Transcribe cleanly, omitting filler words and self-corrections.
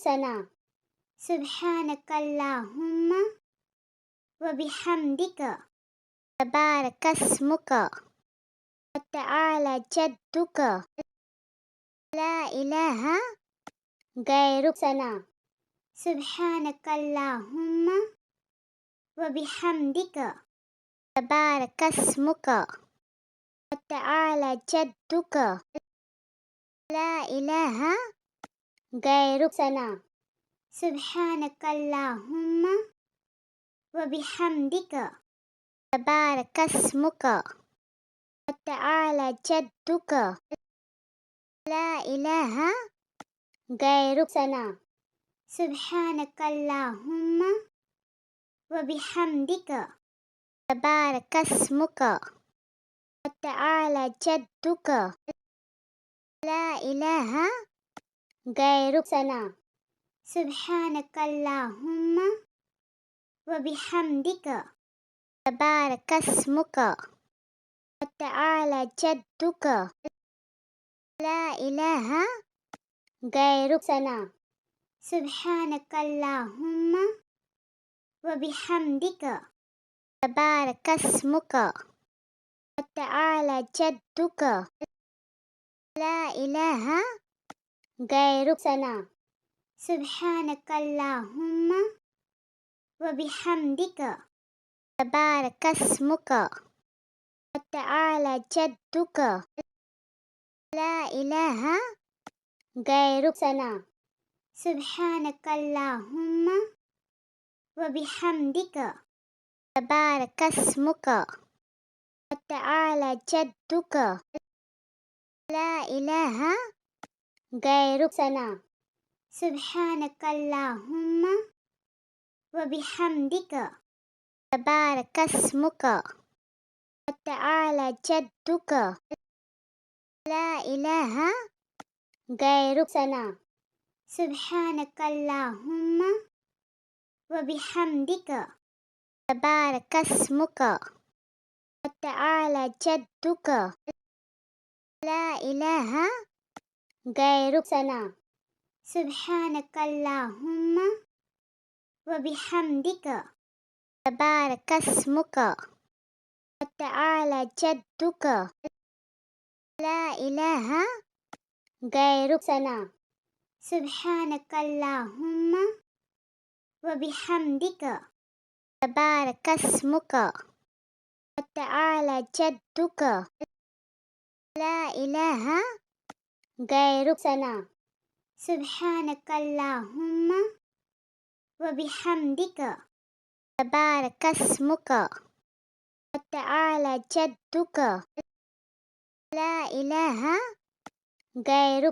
सना सुब्हानक अल्लाहुम्मा व बिहम्दिक तबारकस्मुक व तआला जद्दुक ला इलाहा गैरुक सना सुब्हानक अल्लाहुम्मा व बिहम्दिक तबारकस्मुक व तआला जद्दुक ला इलाहा गैरुक सना सुब्हानक अल्लाहुम्मा व बिहम्दिक तबारकस्मुक व तआला जद्दुक ला इलाहा गैरुक सना सुब्हानक अल्लाहुम्मा व बिहम्दिक तबारकस्मुक व तआला जद्दुक ला इलाहा गैरुक सना सुब्हानक अल्लाहुम्मा व बिहम्दिक तबारकस्मुक व तआला जद्दुक ला इलाहा गैरुक सना सुब्हानक अल्लाहुम्मा व बिहम्दिक तबारकस्मुक व तआला जद्दुक ला इलाहा गैरुक सना सुब्हानक अल्लाहुम्मा व बिहम्दिक तबारकस्मुक व तआला जद्दुक ला इलाहा गैरुक सना सुब्हानक अल्लाहुम्मा व बिहम्दिक तबारकस्मुक व तआला जद्दुक ला इलाहा गैरुक सना सुब्हानक अल्लाहुम्मा व बिहम्दिक तबारकस्मुक व तआला जद्दुक ला इलाहा गैरुक सना सुब्हानक अल्लाहुम्मा व बिहम्दिक तबारकस्मुक व तआला जद्दुक ला इलाहा गैरुक सना सुब्हानक अल्लाहुम्मा व बिहम्दिक तबारकस्मुक व तआला जद्दुक ला इलाहा गैरुक सना सुब्हानक अल्लाहुम्मा व बिहम्दिक तबारकस्मुक व तआला जद्दुक ला इलाहा गैरुक सना सुब्हानक अल्लाहुम्मा व बिहम्दिक तबारकस्मुक व तआला जद्दुक ला इलाहा गैरुक